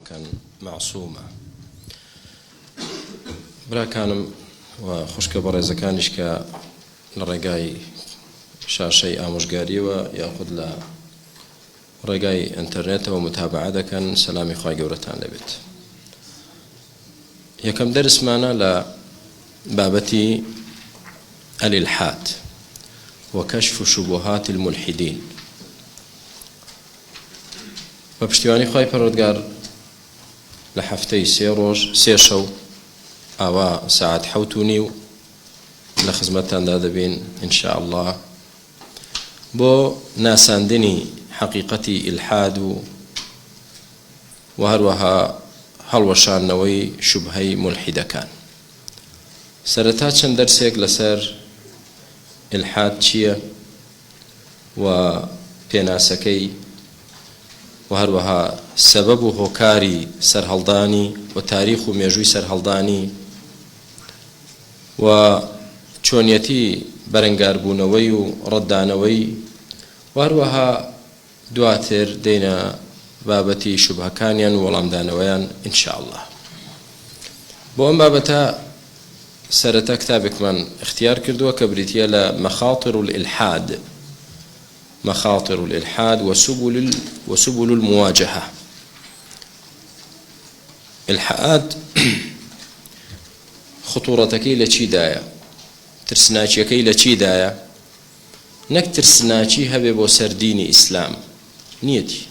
كان معصومة. برا كانم وخشك برز كانش كالرجاي شاشي آموزگاری ويأخذ لا رجاي انترنت ومتابعة كان سلامي خواهي جورتان لبيت. يكم درس معنا لبابتي الإلحاد وكشف شبهات الملحدين. وبشتواني خواهي پروردگار لحفتي سيروج سيشو أوا ساعة حوتونيو لخدمتان دادبين إن شاء الله بو ناساندني حقيقتي إلحاد وهروها هەڵوەشان نەوەی شوبهەی مولحیدەکان. سەرەتا چەند دەرسێک لەسەر ئیلحاد چییە و پێناسەکەی و هەروەها سەبەب و هۆکاری سەرهەڵدانی و تاریخ و مێژووی سەرهەڵدانی و چۆنیەتی بەرەنگاربوونەوەی و ڕەتدانەوەی و هەروەها دواتر دێنە بابەتی شوبهەکانیان و وەڵامدانەوەیان إن شاء الله. بۆ ئەم بابەتە سەرەتا کتابێکمان اختیار کردووە کە بریتیە لە مخاطر الإلحاد وسبل المواجهة. إلحاد خطورەتەکەی لە چیدایە، ترسناچیەکەی لە چیدایە، نەک ترسناچی هەبێ بۆ سەر دینی ئیسلام نیەتی،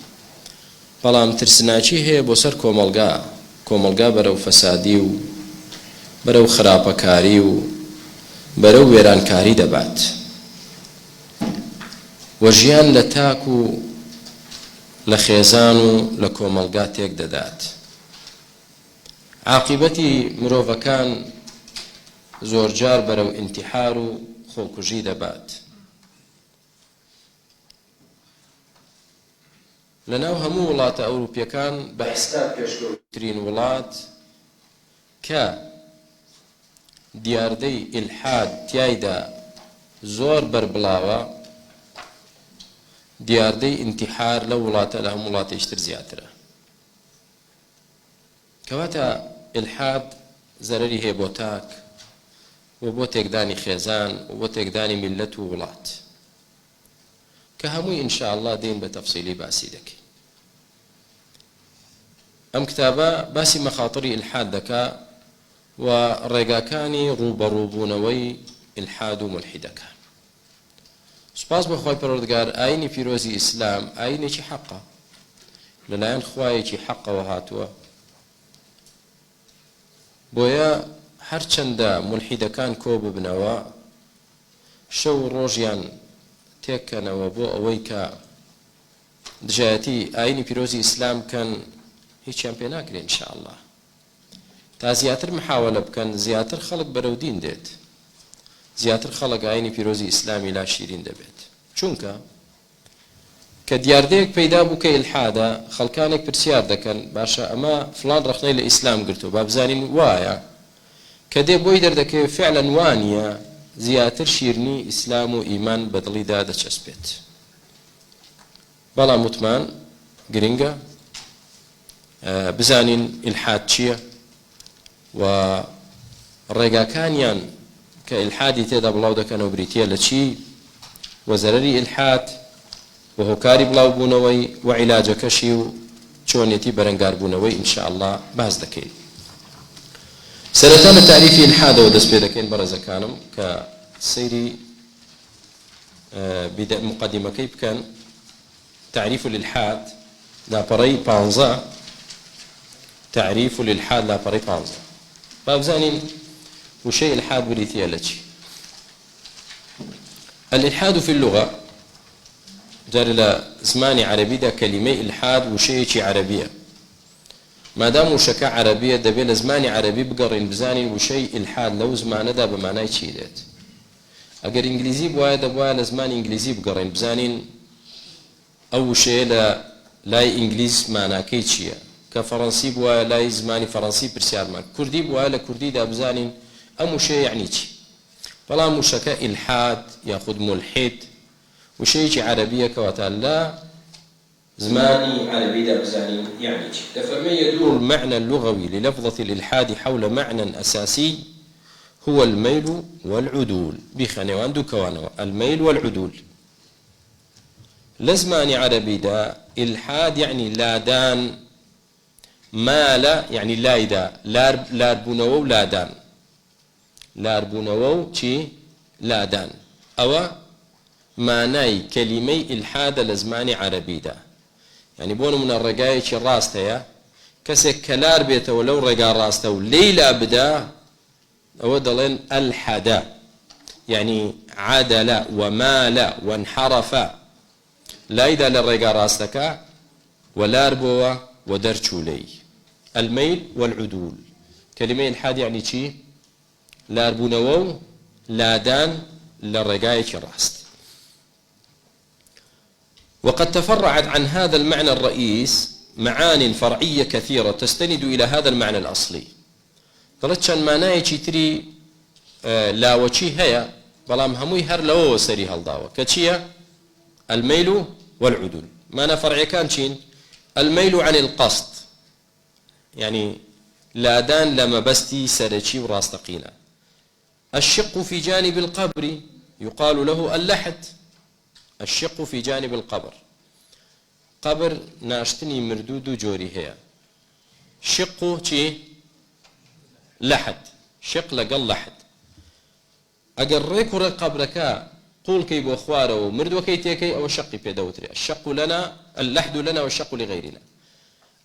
بەڵام ترسناچی هەیە بۆ سەر کۆمەڵگا بەرەو فەسادی و بەرەو خراپەکاری و بەرەو وێرانکاری دەبات و ژیان لە تاک و لە خێزان و لە کۆمەڵگا تێک دەدات. عاقبەتی مرۆڤەکان زۆرجار بەرەو ئینتیحار و خۆکوژی دەبات. لەناو هەموو وڵاتە ئەوروپیەکان بە حساب پێشکەوتترین وڵات کە دیاردەی ئیلحاد تیایدا زۆر بەربڵاوە، دیاردەی ئینتیحار لە وڵاتە لە هەموو وڵاتێشتر زیاترە. کەواتە ئیلحاد زەرەری هەیە بۆ تاک و بۆ تێکدانی خێزان و بۆ تێکدانی میلەت و وڵات کە هەمووی إن شاء الله دێن بە تەفسیلی باسی دەکەین. ئەم کتابە باسی مەخاتری ئیلحاد دەکا و ڕێگاکانی ڕوبەڕووبوونەوەی ئیلحاد و مولحیدەکان. سوپاس بە خۆی پەروەردگار، ئاینی پیرۆزی ئیسلام ئاینێکی حەقە، لەلایەن خوایەکی حەقەوە هاتووە، بۆیە هەرچەندە مولحیدەکان کۆ ببنەوە شەو ڕۆژیان تێکەنەوە بۆ ئەوەی کە دژایەتی ئاینی پیرۆزی ئیسلام کەن، هیچیان پێ ناکرێن إن شاء الله. تا زیاتر محاولە بکەن، زیاتر خەڵک بەرەو دین دێت، زیاتر خەڵک ئاینی پیرۆزی ئیسلامی لا شیرین دەبێت. چونکە کە دیاردەیەک پەیدا بوو کە ئیلحادە، خەڵکانێک پرسیار دەکەن باشە ئەمە فڵان ڕەخنەی لە ئیسلام گرتووە، با بزانین وایە، کە دێ بۆی دەردەکەوێت فعلەن وانیە زیاتر شیرنی ئیسلام و ئیمان بە دڵیدا دەچەسپێت. بەڵام وتمان گرنگە بزانین ئیلحاد چییە و ڕێگاکانیان کە ئیلحادی تێدا بڵاو دەکەنەوە بریتیە لە چی و زەرەری ئیلحاد و هۆکاری بڵاوبوونەوەی و عیلاجەکەشی و چۆنێتی بەرەنگاربوونەوەی إن شاء الله باز دەکەین. سەرەتا بە تاریفی ئیلحادەوە دەست پێ دەکەین بەڕێزەکانم کە سەیری مقدمەکەی بکەن. تعریف الإلحاد لاپەڕەی 15، تعريف الإلحاد لاپەڕەی 15. با بزانین وشەی ئیلحاد بریتیە لە چی. الإلحاد في اللغة جار لە زمانی عەرەبیدا کەلیمەی ئیلحاد وشەیەکی عەرەبیە. مادام وشەکە عەرەبیە دەبێت لە زمانی عەرەبی بگەڕین بزانین وشەی ئیلحاد لەو زمانەدا بە مانای چی دێت. ئەگەر ئینگلیزی بوایە دەبوایە لە زمانی ئینگلیزی بگەڕین بزانین ئەو وشەیە لە لای ئینگلیز ماناکەی چییە، کە فەڕەنسی بوایە لای زمانی فەڕەنسی پرسیارمان، کوردی بوایە لە کوردیدا بزانین ئەم وشەیە یعنی چی. بەڵام وشەکە ئیلحاد یاخود مولحید وشەیەکی عەرەبیە کەواتە لە زماني عربي دا بزاني يعني دفرمي يدور المعنى اللغوي للفظة الإلحاد حول معنى أساسي هو الميل والعدول بخنوان دو كوانو الميل والعدول. لزماني عربي دا إلحاد يعني لادان، مال يعني لايدا لاربونو لادان، لاربونو چي لادان. أو معناي كلمة إلحاد لزماني عربي دا يعني بون من الرقاية الراست هي كسك كلار بيته ولو رقا راسته ليلة بدا أو دلين الحدا يعني عدل ومال وانحرف لا إذا للرقا راستك ولا ربوا ودرشو لي. الميل والعدول كلمة الحاد يعني شي لا ربونو لا دان للرقاية الراست. وقد تفرعت عن هذا المعنى الرئيس معان فرعية كثيرة تستند إلى هذا المعنى الأصلي. طلتشان معناه تري لا وشي هيا بلام هموي هر لو سري هالضاوة كتشيا الميل والعدول. معنى فرعي كان شين الميل عن القصد يعني لا دان لما بستي سرتشي وراستقينا. الشق في جانب القبر يقال له اللحد. الشق في جانب القبر قبر ناشتني مردود جوري هي شقه شي لحد شق لقل لحد أقريك قبرك قول كي بأخواره ومردو كي تيكي أو شقي بيدوتري. الشق لنا اللحد لنا والشق لغيرنا.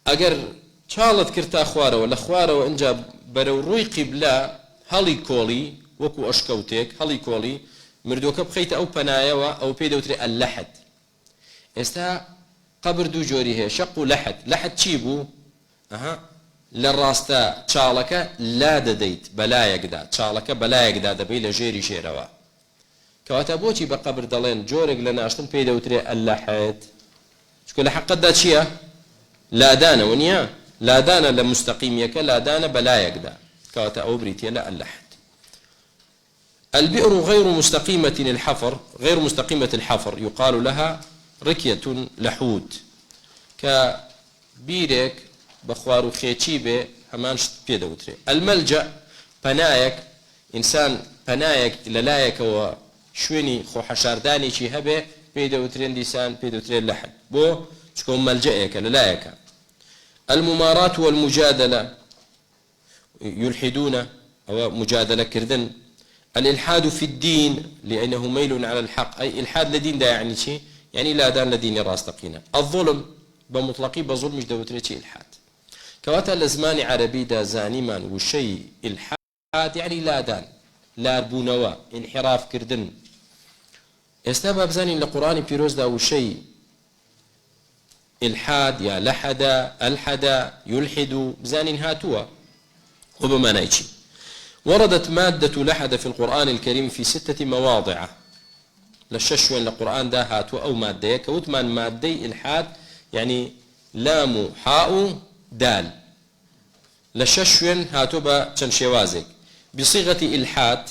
أقر شالت كرتا أخواره ولا أخواره وإنجا بروروي قبلا هالي كولي وكو أشكوتيك هالي كولي مردوك بخيت أو بنايا أو بيدوتري اللحد. استا قبر دو جوري هي شق لحد. لحد تشيبو للراستا تشالك لا دديت بلا يقدا تشالك بلا يقدا دبي لجيري شيروا كواتا بوتي بقبر دلين جورك لنا اشتن بيدوتري اللحد شكون لحق قد شيا لا دانا ونيا لا دانا لمستقيم يك لا دانا بلا يقدا كواتا او بريتي لا اللحد. البئر غير مستقيمة الحفر غير مستقيمة الحفر يقال لها ركية لحود كبيرك بخوار خيتشي به همان بيدوتري. الملجأ بنايك إنسان بنايك للايك وشويني خو حشارداني شي هبه بيدوترين ديسان بيدوترين لحد بو تكون ملجأك للايك. الممارات والمجادلة يلحدون أو مجادلة كردن. الإلحاد في الدين لأنه ميل على الحق أي إلحاد لدين دا يعني شيء يعني لا دان لدين راستقينا. الظلم بمطلقي بظلم مش دوتري شيء إلحاد كواتا الأزمان عربي دا زانيمان وشيء إلحاد يعني لا دان لا ربونوا انحراف كردن. استباب زاني لقرآن بيروز دا وشيء إلحاد يا لحدا ألحدا يلحد زاني هاتوا وبما نايشي. وردت مادة لحد في القرآن الكريم في 6 مواضع لششوين القرآن ده هاتوا أو مادة كوتمان مادي إلحاد يعني لام حاء دال لششوين هاتوا بتنشيوازك بصيغة إلحاد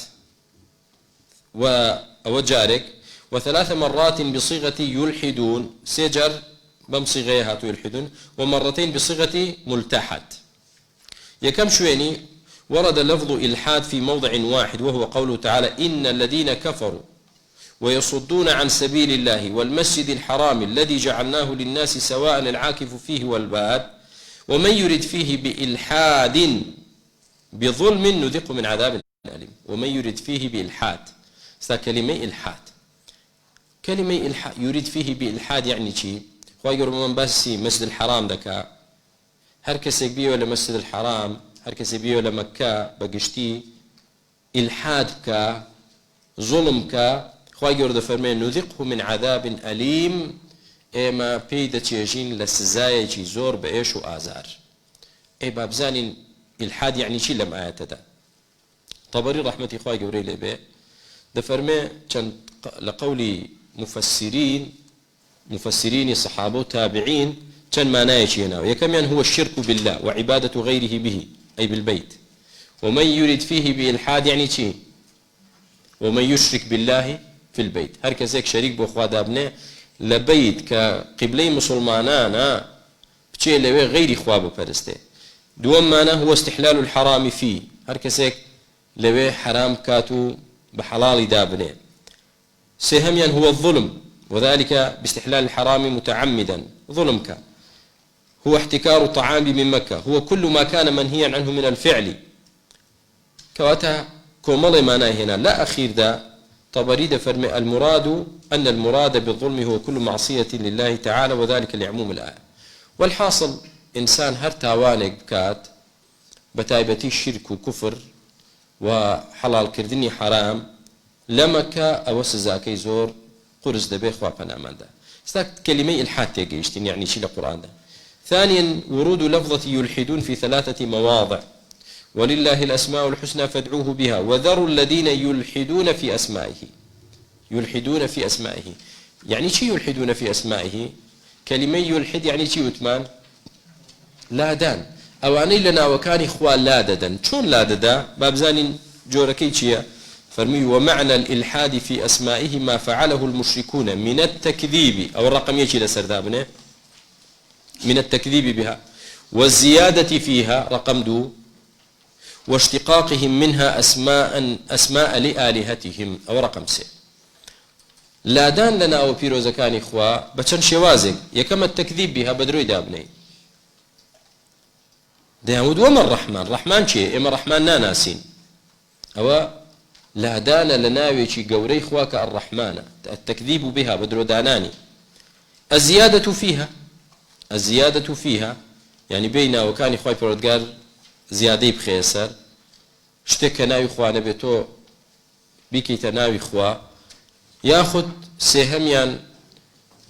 وجارك و3 مرات بصيغة يلحدون سجر بمصيغة هاتوا يلحدون ومرتين بصيغة ملتحد. يكم شويني ورد لفظ إلحاد في موضع واحد وهو قوله تعالى إن الذين كفروا ويصدون عن سبيل الله والمسجد الحرام الذي جعلناه للناس سواء العاكف فيه والباد ومن يرد فيه بإلحاد بظلم نذقه من عذاب أليم. ومن يرد فيه بإلحاد كلمة إلحاد كلمة إلحاد يريد فيه بإلحاد يعني شيء خواجر من بس مسجد الحرام دكا هر كسك بيه ولا مسجد الحرام هر كسي بيه ولا مكة بقشتي إلحاد كا ظلم كا خواهي يورد فرمين نذقه من عذاب أليم إما بيدة تيجين لسزايا جي زور بإيش وآزار. إي بابزاني إلحاد يعني شي لم آيات دا طبري رحمتي خواهي يوري لبه دفرمي لقولي مفسرين صحابه وتابعين كان ما نايشي هنا ويكمن هو الشرك بالله وعبادة غيره به أي بالبيت. ومن يريد فيه بإلحاد يعني شيء ومن يشرك بالله في البيت هر كسيك شريك بأخوة دابنه لبيت كقبلي مسلمانانا بشي لوي غير خواب برسته دوم معنى هو استحلال الحرام فيه هر كسيك لوي حرام كاتو بحلال دابنه سهميا هو الظلم وذلك باستحلال الحرام متعمدا ظلمك هو احتكار الطعام من مكة هو كل ما كان منهيا عنه من الفعل كواتا كومل معناه هنا لا أخير ذا طبريد فرمي المراد أن المراد بالظلم هو كل معصية لله تعالى وذلك لعموم الآية والحاصل إنسان هر تاوانك بكات بتايبتي الشرك وكفر وحلال كردني حرام لمكا أو سزاكي زور قرز دبي خوا بنامان ده استاك كلمة الحاد تيجيشتين يعني شيء القرآن ده ثانيا ورود لفظة يلحدون في 3 مواضع ولله الأسماء الحسنى فادعوه بها وذروا الذين يلحدون في أسمائه يلحدون في أسمائه يعني شيء يلحدون في أسمائه كلمة يلحد يعني شيء يتمان لا دان أواني لنا وكان إخوة لا ددن شون لا ددا بابزان جوركي شيء فرمي ومعنى الإلحاد في أسمائه ما فعله المشركون من التكذيب أو الرقم يجي لسردابنه من التكذيب بها والزيادة فيها رقم 2 واشتقاقهم منها أسماء لآلهتهم أو رقم 6 لا دان لنا أو بيروزا كان إخوة بچن شوازك يكما التكذيب بها بدروي دابني داود وما الرحمن شيء إما الرحمن ناناسين أو لا دان لنا ويشي قوري إخواك الرحمن التكذيب بها بدرو داناني الزيادة فيها يعني بينا وكان إخوة بردقار زيادة بخيسر اشتكى ناوي إخوة نبيتو بيكي تناوي إخوة ياخد سهميان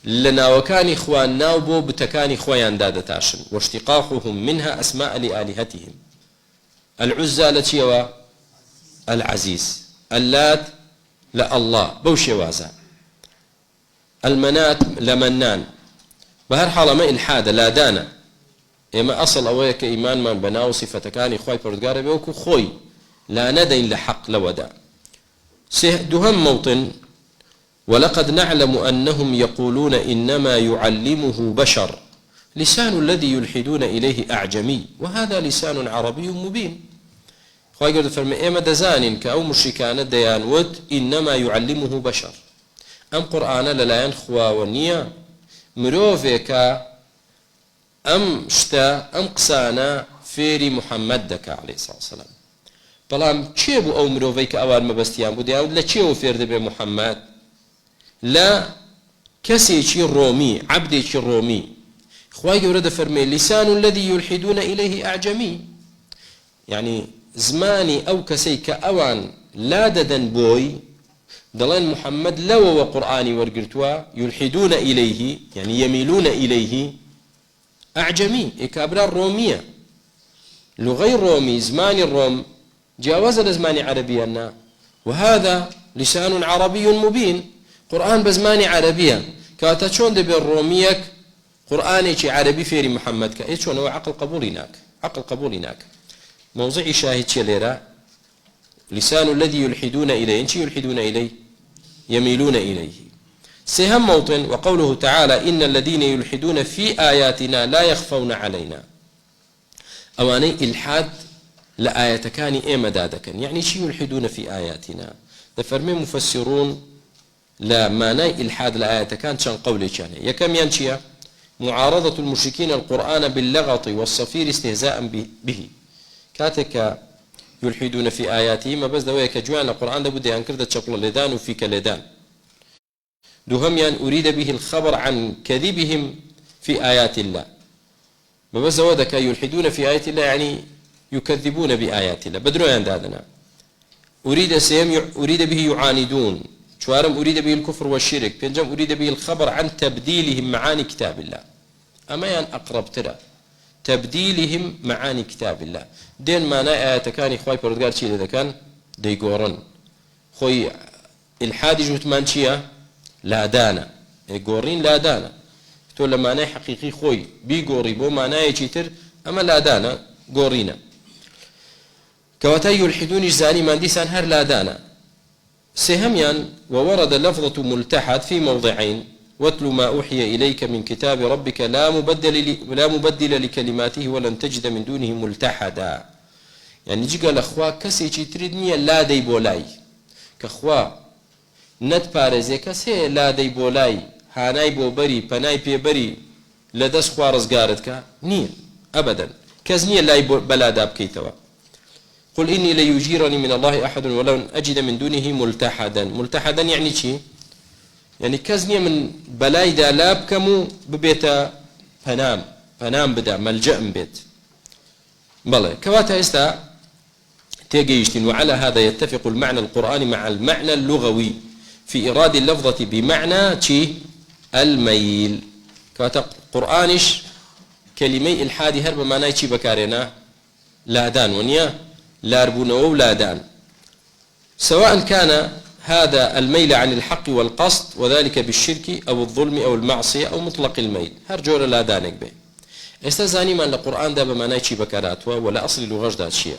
لنا وكان إخوان ناوبو بتكان إخوان دادة تاشن واشتقاقهم منها أسماء لآلهتهم العزى التي العزيز اللات لا الله بوشي وازا المنات لمنان بهر حال ما إلحاد لا دانا إما أصل أويك إيمان من بناو صفة كان إخوي بردقار بيوكو خوي لا ندين لحق لودا دهم موطن ولقد نعلم أنهم يقولون إنما يعلمه بشر لسان الذي يلحدون إليه أعجمي وهذا لسان عربي مبين خواهي قرد فرمي إما دزان كأو مشركان ديان ود إنما يعلمه بشر أم قرآن للا ينخوا ونيا مروفيك أم شتا أم قسانا فيري محمد دك عليه الصلاة والسلام بلام چێبوو ئەو مرۆڤەی کە ئەوان مەبەستیان بوو دەیان لە چێوە فێر دەبێ محەممەد لە کەسێکی ڕۆمی عەبدێکی ڕۆمی خوای گەورە دەفەرمێ لسان الذي يلحدون إليه أعجمي يعني زمانی ئەو کەسەی کە ئەوان لا دەدەن بۆی دەڵێن محەممەد لەوەوە قورئانی وەرگرتووە يلحدون إليه يعني يميلون إليه أعجمي إكابرا رومية لغي رومي زمان الروم جاوز لزمان عربيا وهذا لسان عربي مبين قرآن بزمان عربيا كاتا شون دبي الروميك قرآني عربي فيري محمد كا شون هو عقل قبول هناك موضع شاهد شليرا لسان الذي يلحدون إليه انشي يلحدون إليه يميلون إليه سهم موطن وقوله تعالى إن الذين يلحدون في آياتنا لا يخفون علينا أواني إلحاد لآية كان إيما دادكا يعني شي يلحدون في آياتنا دفرمي مفسرون لا معنى إلحاد لآية كان شان قولي كان يكم ينشي معارضة المشركين القرآن باللغط والصفير استهزاء به كاتك يلحدون في آياته ما بس دوية كجوان القرآن دبود ينكرد تشبل لدان وفيك لدان دهميا أريد به الخبر عن كذبهم في آيات الله ما بس دوية يلحدون في آيات الله يعني يكذبون بآيات الله بدرو يندادنا أريد به يعاندون شوارم أريد به الكفر والشرك بينجم أريد به الخبر عن تبديلهم معاني كتاب الله أما ين أقرب ترى تبديلهم معاني كتاب الله دين ما نأى تكاني خوي بردقار شيء إذا كان ديقورن خوي الحادي جوت مانشيا لا دانا يقورين لا دانا تقول لما نأى حقيقي خوي بيقوري بو ما نأى يجيتر أما لا دانا قورينا كواتي يلحدون جزاني ما ديسان هر لا دانا سهميا وورد لفظة ملتحد في موضعين واتل ما أوحي إليك من كتاب ربك لا مبدل لكلماته ولن تجد من دونه ملتحدا يعني جي قال أخوا كسي تردني لا دي بولاي كأخوا نت بارزي كسي لا دي بولاي هاناي بوبري پناي بيبري لدس خوا رزقارتك نية أبدا كزنية لا بلا داب كيتوا قل إني ليجيرني من الله أحد ولن أجد من دونه ملتحدا يعني شي يعني كزنية من بلاي دا لابكمو ببيتا فنام بدا ملجأ بيت بلى كواتا استا تيجيشتين وعلى هذا يتفق المعنى القرآني مع المعنى اللغوي في إرادة اللفظة بمعنى شي الميل كواتا قرآنش كلمة الحادي هرب معناه شي بكارينا لادان ونيا لاربون أو لادان سواء كان هذا الميل عن الحق والقصد وذلك بالشرك أو الظلم أو المعصية أو مطلق الميل هرجور لا دانك به استزاني من القرآن ده بمعنى شي بكاراتوا ولا أصل لغش ده شيء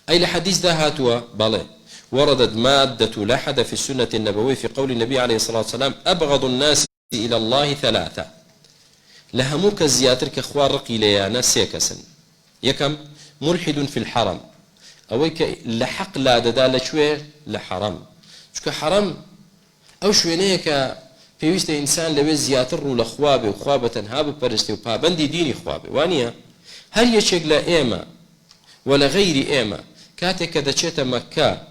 أي الحديث ده هاتوا بله وردت مادة لحد في السنة النبوية في قول النبي عليه الصلاة والسلام أبغض الناس إلى الله ثلاثة لهموك زياتر كخوار رقي ليانا سيكسن يكم ملحد في الحرم أويك لحق لا دال شوي لحرم شو حرم أو شوينيك في وسط إنسان لو زياتر لخوابه وخوابة هاب برستي وبابندي ديني خوابه وانيا هل يشق لا إيما ولا غير إيما كاتك دشيت مكة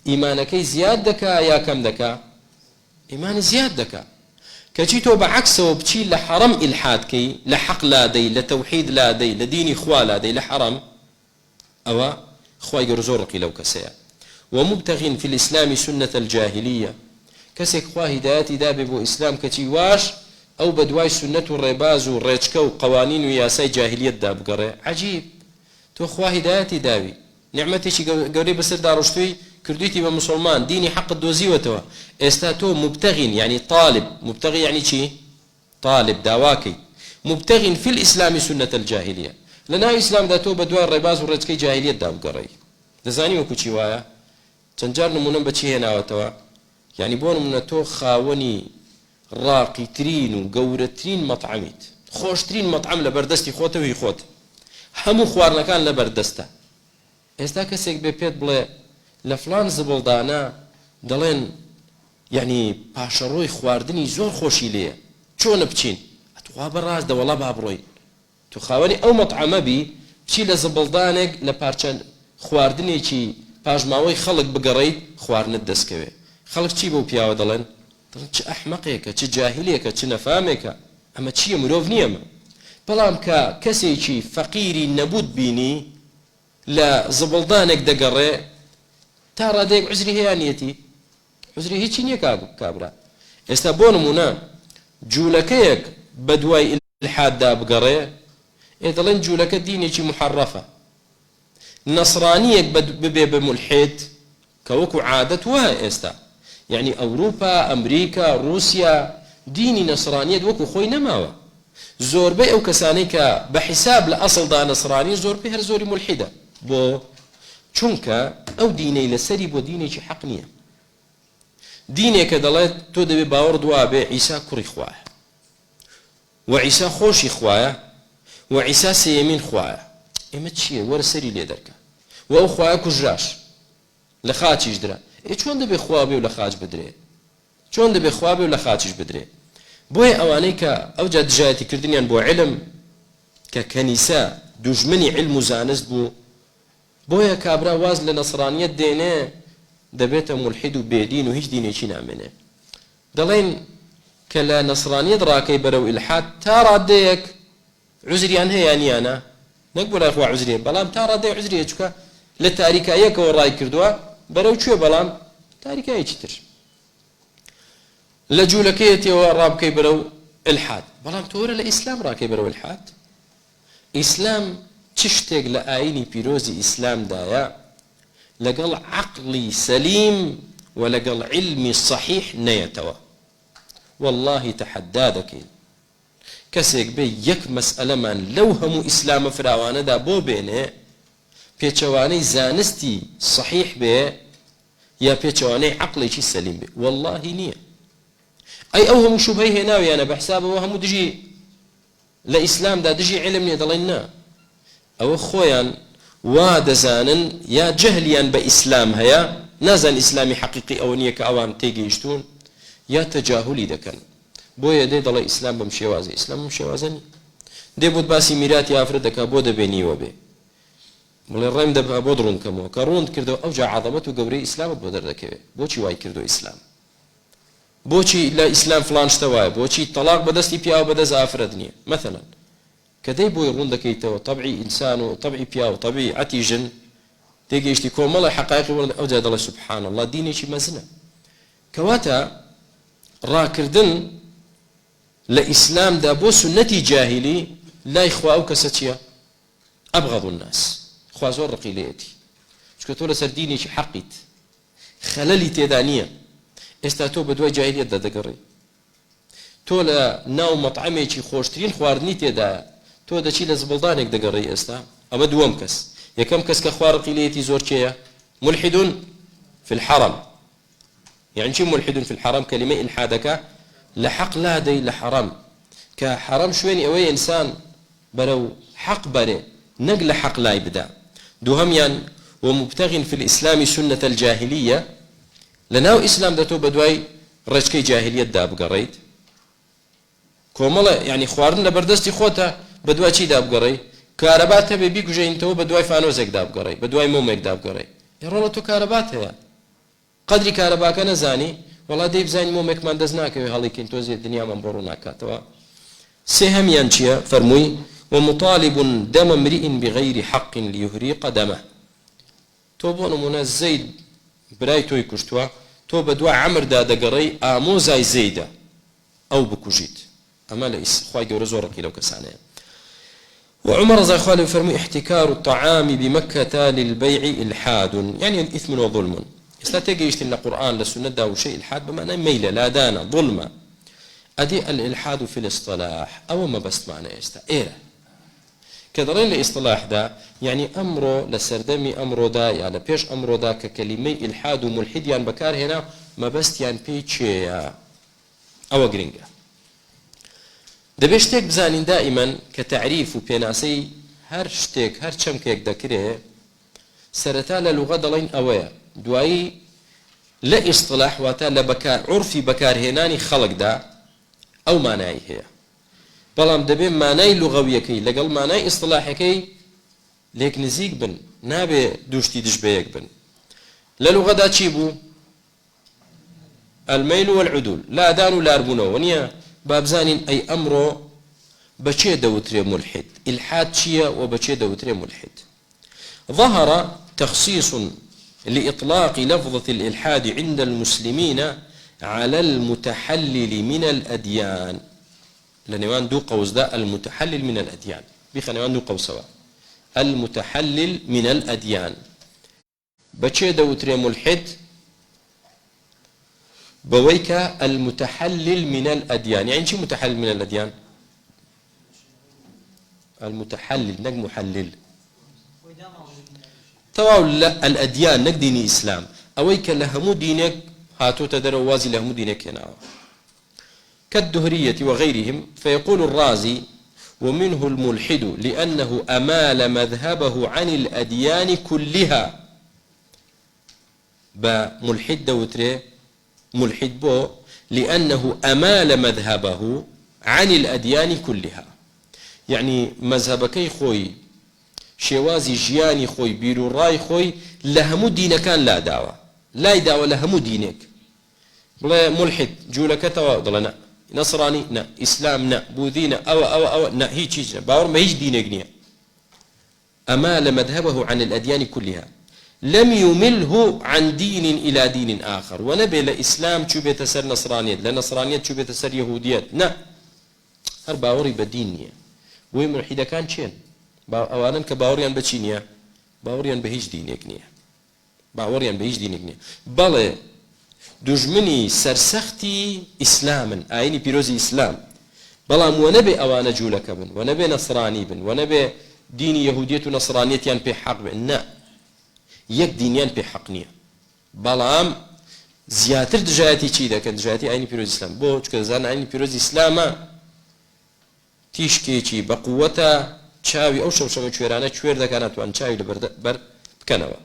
إيمانك زياد دكا يا كم دكا إيمان زياد دكا كجيتو بعكسه وبتشي لحرم إلحاد كي لحق لا دي لتوحيد لا دي لديني خوا لا دي لحرم أو خوا يرزورك لو كسيا ومبتغ في الإسلام سنة الجاهلية كسيك خوا هداياتي داببو إسلام كتي واش أو بدواي سنة الرباز والريتشكا وقوانين وياساي جاهلية داب قري عجيب تو خوا هداياتي دابي نعمتي شي قريب بسر دارشتوي كرديتي بمسلمان ديني حق الدوزي وتوا استاتو مبتغين يعني طالب مبتغي يعني شي طالب داواكي مبتغين في الإسلام سنة الجاهلية لنا إسلام داتو بدوار الرباز والرجكي جاهلية داب قري دزاني وكو چي وايا تنجار نمونم بچي هنا وتوا يعني بون من تو خاوني راقي ترين وقورترين مطعميت خوشترين مطعم لبردستي خوته وهي خوت همو خوارنا كان لبردسته استا كسيك بيت بلا لفلان زبلدانا دلين يعني باشروي خواردني زور خوشي ليه چون بچين اتوا براز ده والله بابروي تو خاوني او مطعمه بي چي لزبلدانك لپارچن خواردني چي پاژماوي خلق بقريد خوارن الدسكوي خلق چي بو بياو دلين چ احمقيك چ جاهليك چ نفامك اما چي مروف نيما بلام كسي چي فقيري نبود بيني لا زبلدانك دقري ترى ديك عزري هي انيتي عزري هي چينيه كابرا استبون منا جولكيك بدواي الحاد داب قري اذا جولك ديني شي محرفه نصرانيك ببي بملحد كوكو عادت وها استا يعني اوروبا امريكا روسيا ديني نصرانيه وكو خوي نماوا زوربي او كسانيك بحساب لاصل دا نصراني زوربي هر زوري ملحده بو چونك او ديني لسري بو ديني شي حق نيه ديني كدلت تو دبي باور دوا به عيسى كري خواه وعيسى خوشي خواه وعيسى سيمين خواه اما تشي ور سري لي دركا و خواه كجراش لخاتيش درا اي چون دبي خواه به لخاج بدري چون دبي خواه به لخاتيش بدري بوي اوانيك او جد جاتي كردنيان بو علم ككنيسه دجمني علم زانست بو بويا كابرا واز لنصرانية دينه دبيت ملحد وبيدين وهيج ديني شي نعمله دلين كلا نصرانية دراكي برو الحاد تارا ديك عذري عن هي يعني انا نقبل اخوا عذري بلام تارا ديك عذري چكا للتاريكايه كوراي كردوا برو شو بلام تاريكايه چتر لجولكيتي ورابكي برو الحاد بلام تورا الاسلام راكي برو الحاد اسلام تشتاق لآيني بيروزي إسلام دايا لقل عقلي سليم ولقل علمي صحيح نيتوا والله تحدادك كسيك بي يك مسألة من لو هم إسلام فراوانا دا بو بيني بيچواني زانستي صحيح بي يا بيچواني عقلي شي سليم بي والله نية أي أوهم شبهه هنا أنا بحسابه وهم دجي لإسلام دا دجي علمني دلنا أو خويا وادزانن يا جهليا بإسلام هيا نازن إسلامي حقيقي أو نيك أوان تيجي يشتون يا تجاهلي دكن بويا دي دل إسلام بمشيوازي إسلام بمشيوازني دي بود باسي ميرات يا أفردك بود بيني وبي مولي الرأيم دبها بودرون كمو كروند كردو أوجع عظمته قبري إسلام بودر دكوي بوشي واي كردو إسلام بوشي لا إسلام فلان شتواي بوشي طلاق بدستي بياو بدز أفردني مثلا كدي بوي روندك يتو طبعي إنسان وطبعي بياو طبعي عتيجن تيجي يشتي كوملا حقائق أوجد الله سبحان الله ديني شي مزنة كواتا راكردن لإسلام دا بو سنتي جاهلي لا إخوة أو كستيا أبغض الناس إخوة زور رقيليتي شكتولا سرديني شي حقيت خلالي تيدانية استاتو بدوي جاهلية دا دقري تولا ناو مطعمي شي خوشترين خواردني تيدا تو دا شي لزبلدانك دقري استا أما دوام كس يكم كس كخوار رقيليتي زور شيا ملحد في الحرم يعني شي ملحد في الحرم كلمة إلحادك لحق لا دي لحرام كحرام شويني أوي إنسان برو حق بري نقل حق لا يبدأ دوهميان ومبتغ في الإسلام سنة الجاهلية لناو إسلام داتو بدواي رجكي جاهلية داب قريت كوملا يعني خوارن لبردستي خوتا بدواي چي داب قريت كهربات هبي بيكو جاين تو بدواي فانوزك داب قريت بدواي مومك داب قريت يا رولتو كهربات هيا قدري كهرباك نزاني والله ديب زين مومك من دزناك هاليكين توزي الدنيا من بروناك توا سهم ينشيا فرموي ومطالب دم امرئ بغير حق ليهريق دمه تو بون من زيد براي توي كشتوا تو بدوا عمر دا دقري اموزاي زيده او بكوجيت اما ليس خوي جور زورك لو كسانه وعمر زي خالد فرمي احتكار الطعام بمكة للبيع إلحاد يعني إثم وظلم استاتيجي يشتن القرآن للسنة دا وشيء الحاد بمعنى ميلة لا دانا ظلمة أدي الإلحاد في الاصطلاح أو ما بس معنى يستا إيه كدرين الاصطلاح دا يعني أمره لسردمي أمره دا يعني بيش أمره دا ككلمة إلحاد وملحد يعني بكار هنا ما بس يعني بيتشي أو جرينجا دەبێت شتێک بزانین دائما كتعريف وبيناسي هر شتێک هر چەمکێک دەکرێ سەرەتا لە لوغە دەڵێن ئەوەیە دوایی لە ئیصطلاح واتە لە بەکار عورفی بەکارهێنانی خەڵکدا ئەو مانایی هەیە بەڵام دەبێت مانای لوغەویەکەی لەگەڵ مانای ئیصطلاحەکەی لێک نزیک بن نابێ دووشتی دژبەیەک بن لە لوغەدا چی بوو الميل والعدول لا دان ولا ربونەوە نییە بابزانين أي أمره بچه دوتري ملحد إلحاد شيء وبچه دوتري ملحد ظهر تخصيص لإطلاق لفظة الإلحاد عند المسلمين على المتحلل من الأديان لنوان دو قوس ده المتحلل من الأديان بخنوان دو قوس سوا المتحلل من الأديان بچه دوتري ملحد بويك المتحلل من الأديان يعني شو متحلل من الأديان المتحلل نق محلل تواول الأديان نق ديني إسلام أويك لهمو دينك هاتو تدروازي لهمو دينك هنا كالدهرية وغيرهم فيقول الرازي ومنه الملحد لأنه أمال مذهبه عن الأديان كلها بملحد دوتري ملحد بو لأنه أمال مذهبه عن الأديان كلها يعني مذهبكي خوي شوازي جياني خوي بيرو راي خوي لهمو دين كان لا دعوة لا دعوة لهمو دينك بلا ملحد جولك تواضلنا نصراني نا إسلام نا بوذينا أو نا هي شيء باور ما هيش دينك نيا أمال مذهبه عن الأديان كلها لم يمله عن دين إلى دين آخر ونبي لإسلام شو بيتسر نصرانية لنصرانية شو بيتسر يهودية نا هر باوري بدينية بوي ملحدة كان شين أولا كباوريان بچينيا باوريان بهيج دينيك نيا باوريان بهيج دينيك نيا بله دجمني سرسختي إسلاما آيني بيروزي إسلام بلام ونبي أوانا جولك بن ونبي نصراني بن ونبي دين يهودية ونصرانية يعني بحق بن نا يك دينيان بحق نيا بلام زیاتر دژایەتی چی دەکەن دژایەتی ئاینی پیرۆزی ئیسلام بۆ چکە دەزانن ئاینی پیرۆزی ئیسلامە تیشکێکی بە قووەتە چاوی ئەو شەمشەمە کوێرانە کوێر دەکات ناتوان چاوی لەبەر بکەنەوە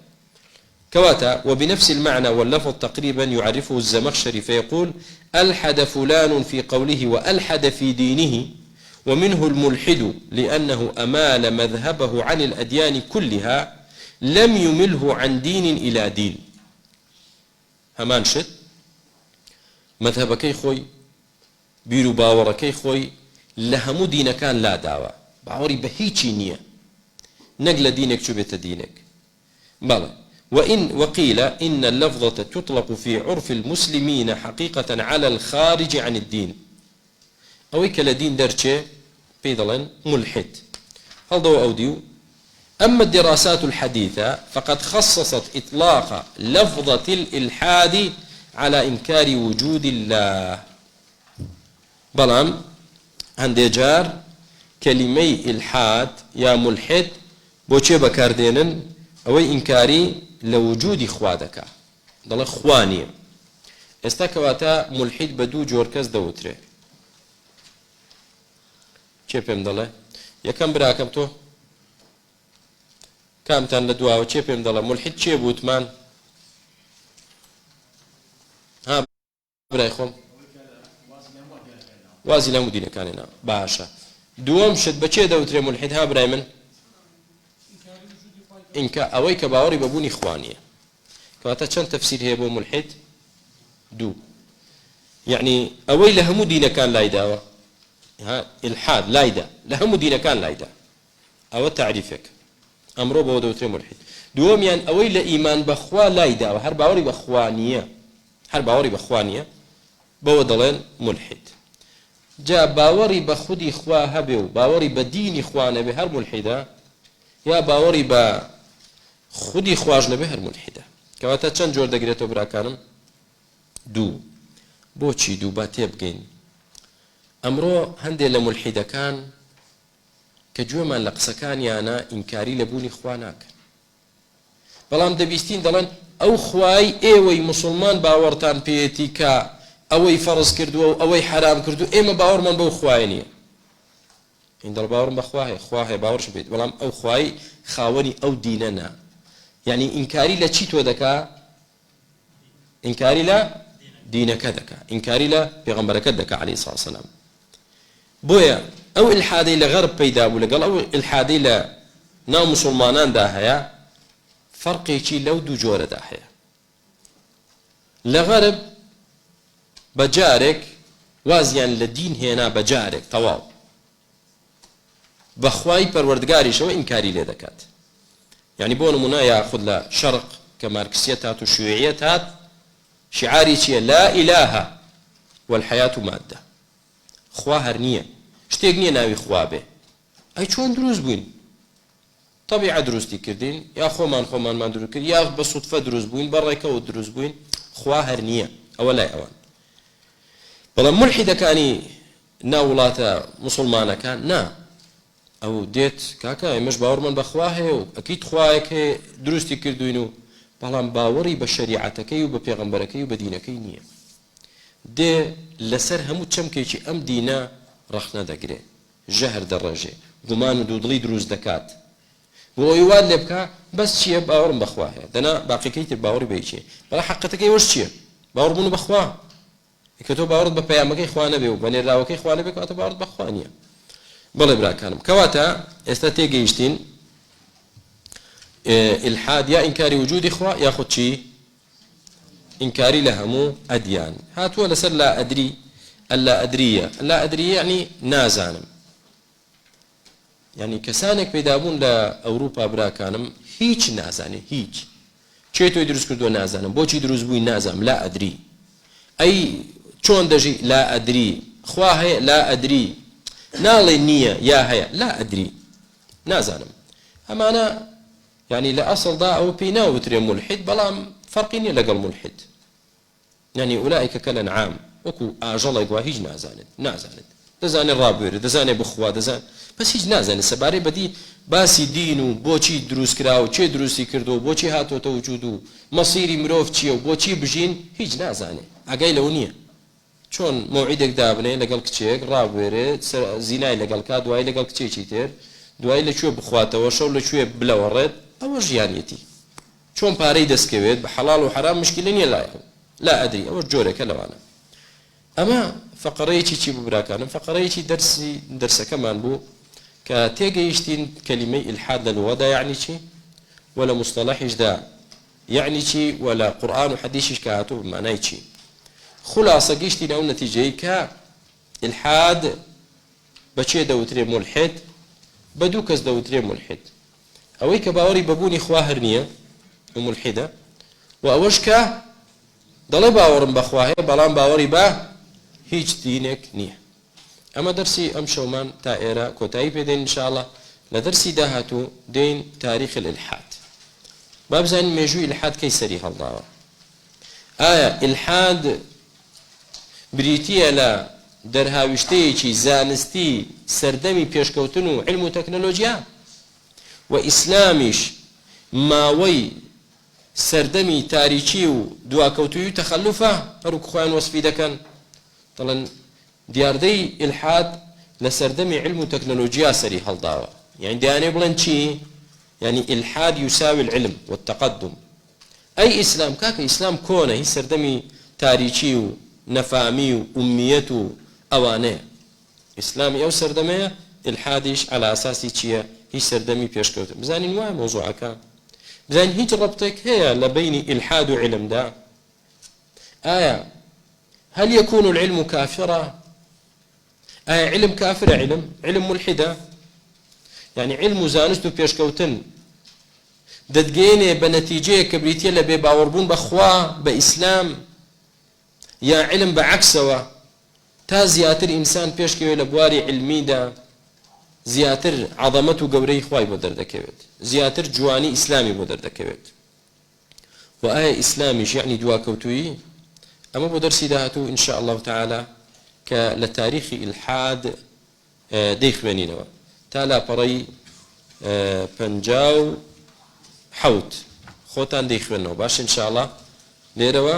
كواتا وبنفس المعنى واللفظ تقريبا يعرفه الزمخشري فيقول ألحد فلان في قوله وألحد في دينه ومنه الملحد لأنه أمال مذهبه عن الأديان كلها لم يمله عن دين إلى دين همان شت مذهبكي خوي بيرو باوركي خوي لهمو دين كان لا دعوة باوري بهيتشي نية نقل دينك شو بيت دينك بلى وقيل إن اللفظة تطلق في عرف المسلمين حقيقة على الخارج عن الدين أو كالدين درجة بيضلا ملحد هل ضوء أوديو أما الدراسات الحديثة فقد خصصت إطلاق لفظة الإلحاد على إنكار وجود الله بلام عندي جار كلمي إلحاد يا ملحد بوچه بكاردينن أو إنكاري لوجود خوادك دڵە خوانیە ئێستا کەواتە ملحید بە دوو جۆر کەس دەوترێ چێ پێم دەڵێ یەکەم براکەم تۆ کامتان لە دواوە چێ پێم دەڵێ ملحید چێ بوتمان ها برای خۆم وازی لە هەموو دینەکانێنا باشە دووەم شت بە چێ دەوترێ ملحید ها برای من ئینکە ئەوەی کە باوەڕی بەبوونی خوانیە کەواتە چەند تەفسیر هەیە بۆ ملحید دوو یعنی ئەوەی لە هەموو دینەکان لای داوە ئیلحاد لایدا لە هەموو دینەکان لایدا ئەوە تعریفێک ئەمڕۆ بەوە دەوترێ ملحید دووەمیان ئەوەی لە ئیمان بەخوا لای داوە هەر باوەڕی بەخوا نییە بەوە دەڵێن ملحید جا باوەڕی بە خودی خوا هەبێ و باوەڕی بە دینی خوا نەبێ هەر ملحیدە یا باوەڕی بە خودی خواش نەبێ هەر ملحیدە کەواتە چەند جۆر دەگرێتەوە براکانم دوو بۆچی دوو با تێبگەین ئەمڕۆ هەندێک لە ملحیدەکان کە گوێمان لە قسەکانیانە ئینکاری لە بوونی خوا ناکەن بەڵام دەبیستین دەڵێن ئەو خوای ئێوەی مسلمان باوەڕتان پێیەتی کە ئەوەی فەرز کردووە و ئەوەی حرام کردو ئێمە باوەڕمان بەو خوای نییە این دڵ باوەڕم بە خوا هەیە خوا هەیە باوەڕش بێت بەڵام ئەو خوای خاوەنی ئەو دینە نا یعنی ئینکاری لە چی تۆ دەکا ئینکاری لە دینەکە دەکا ئینکاری لە پێغەمبەرەکەت دەکا عەلەیهی سڵاو وسەلام بۆیە ئەو ئیلحادەی لە غەرب پەیدا بوو لەگەڵ ئەو ئیلحادەی لە ناو موسڵماناندا هەیە فەرقێکی لەو دوو جۆرەدا هەیە لە غەرب بەجارێک وازیان لە دین هێنا بەجارێک تەواو بەخوای پەروەردگاریشەوە ئینکاری لێ دەکات يعني بۆ نمونە یاخود لە شەرق کە مارکسیەت هات و شیوعیەت هات شعاری چییە لا ئیلاهە والحەیات مادە خوا هەر نییە شتێک نییە ناوی خوا بێ ئەی چۆن دروست بووین طبیعە دروستی کردین یا خۆمانمان دروست کرد یا بە سوتفە دروست بووین بە ڕێکەوە دروست بووین خوا هەر نییە ئەوە لای ئەوان بەڵام ملحیدەکانی ناو وڵاتە موسڵمانەکان نا ئەو دێت کاکە ئێمەش باوەڕمان بەخوا هەیە و ئەکید خوایەک هەیە دروستی کردوین و بەڵام باوەڕی بە شەریعەتەکەی و بە پێغەمبەرەکەی و بە دینەکەی نییە دێ لەسەر هەموو چەمکێکی ئەم دینە ڕەخنە دەگرێ ژەهر دەڕێژێ گومان و دوودڵی دروست دەکات بۆ ئەوی واد لێ بکە بەس چییە باوەڕم بەخوا هەیە دەنا باقیەکەی تر باوەڕی بە چییە بەڵام حەقەتەکەی وەش چییە باوەڕبوون بەخوا کە تۆ باوەڕت بە پەیامەکەی خوا نەبێ و بە نێراوەکەی خوا نەبێ کەواتە باوەڕت بەخوا نییە بەڵێ براکانم کەواتە ئێستا تێگەیشتین ئیلحاد یا ئینکاری وجودی خوا یاخود چی ئینکاری لە هەموو ئەدیان هاتووە لەسەر لا ئەدری ئەلا ئەدریە لا ئەدریە یعنی نازانم یعنی کەسانێک پەیدابوون لە ئەوروپا براکانم هیچ نازانێ هیچ چێ تۆی دروست کردووە نازانم بۆچی دروست بووی نازانم لا ئەدری ئەی چۆن دەژی لا ئەدری خوا هەیە لا ئەدری ناڵێ نییە یا هەیە لا ئەدری نازانم ئەمانە يعني لا أصل ضاء أو بينا وتري ملحد بلام فرقيني لقل ملحد يعني أولئك كالأنعام وكو آجل يقوى هيج نازاند دەزانێت ڕابێرە دەزانێت بخوا دەزان بەس هیچ نازانێت سەبارەی بەدی باسی دین و بۆچی دروست کرا و چێ دروستی کردو بۆچی هاتۆتە وجود و مەسیری مرۆڤ چییە و بۆچی بژین هیچ نازانێت ئاگای لەو نییە چۆن مۆعیدێک دابنێ لەگەڵ کچێک ڕابێرێت زینای لەگەڵ کا دوای لەگەڵ کچێکی تر دوای لەکوێ بخواتەوە شەو لەکوێ بلەوەڕێت ئەوە ژیانیەتی چۆن پارەی دەستکەوێت بە حەڵاڵ و حرام مشکلە نییە لا ئەدری ئەوە جۆرەکە لەوانە ئەمە فەقەرەیەکی چی بوو براکانم فەقەرەیەکی دەرسەکەمان بوو کە تێگەیشتین کەلیمەی ئیلحاد لە لوغەدا یعنی چی ولا مصطلحیشدا یعنی چی ولا قورئان و حەدیثیش کە هاتوو بمانای چی خلاصە گەیشتین ئەو نەتیجەی کە ئیلحاد بەچێ دەوترێ مولحد بە دوو کەس دەوترێ مولحد ئەوەی کە باوەڕی بەبوونی خوا هەر نییە مولحدە و ئەوەش کە دەڵێ باوەڕم بەخوا هەیە بەڵام باوەڕی بە هیچ دینێک نییە ئەمە دەرسی ئەم شەومان تا ئێرە کۆتایی پێدەین انشاءالله لە دەرسی داهاتوو دێین تاریخ الإلحاد با بزانین مێژووی ئیلحاد کەی سەری هەڵداوە ئایا ئیلحاد بریتیە لە دەرهاویشتەیەکی زانستی سەردەمی پێشکەوتن و علم و تەکنۆلۆژیا و ئیسلامیش ماوەی سەردەمی تاریکی و دواکەوتوی و تەخەلوفە هەروکو خۆیان وەسفی دەکەن دەڵێن دیاردەی ئیلحاد لە سەردەمی علم و تەکنۆلۆژیا سەری هەڵداوە یعنی دەیانێ بڵێن چی يعني إلحاد يساوي العلم والتقدم أي إسلام كاك إسلام كونه هي سردمي تاريخي ونفامي وأمية أوانه إسلامي أو سردمي الحادش على أساس تشيا هي سردمي بيشكوت بزاني نوع موضوع كان بزاني هيج ربطك هي لبين إلحاد وعلم دا آية هل يكون العلم كافرا آية علم كافر علم ملحدة يعني علم زانست بيشكوتن دەتگەێنێ بە نەتیجەیە کە بریتە لە بێباوەڕبوون بەخوا بە ئیسلام یا علم بەعەکسەوە تا زیاتر ئینسان پێشکەوێت لە بواری علمیدا زیاتر عەظەمەت و گەورەی خوای بۆ دەردەکەوێت زیاتر جوانی ئیسلامی بۆ دەردەکەوێت و ئایا ئیسلامیش یعنی دواکەوتووی ئەمە بۆ دەرسی داهاتوو ئین شاء الله تعالی کە لە تاریخی ئیلحاد دەیخوێنینەوە تا لاپەڕەی 57 خۆتان دەیخوێنەوە باش ان شاء الله لێرەوە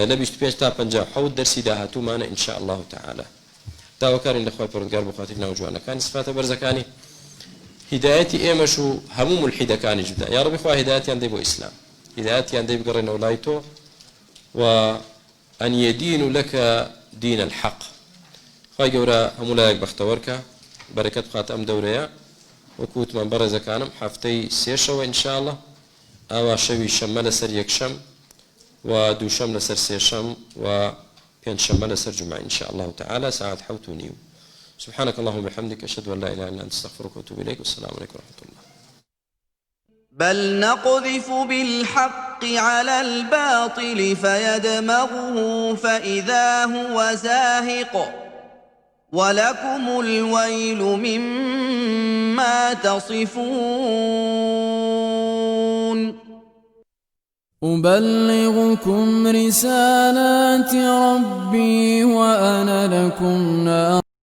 لە 25 تا 57 دەرسی داهاتوومانە ان شاء الله تعالی داواکارین لەخوای پەروەردگار بۆ خاتری ناوجوانەکانی سفاتە بەرزەکانی هیدایەتی ئێمەش و هەموو ملحیدەکانیش بدە یا ڕەبی خوا هیدایەتیان دەی بۆ ئیسلام هیدایەتیان دەی بگەڕێنەوە لای تۆ وأن يدين لك دين الحق خواهي قورا همولايك بختورك بركة بخات أم دوريا وكوت من برزة كانم حفتي سيشة إن شاء الله أو شوي شمال سر يكشم ودو شمال سر سيشم وبين شمال سر جمعة إن شاء الله تعالى ساعة حوتونيو سبحانك اللهم وبحمدك أشهد أن لا إله إلا أنت أستغفرك وأتوب إليك والسلام عليكم ورحمة الله بل نقذف بالحق على الباطل فيدمغه فإذا هو زاهق ولكم الويل مما تصفون أبلغكم رسالات ربي وأنا لكم ناصح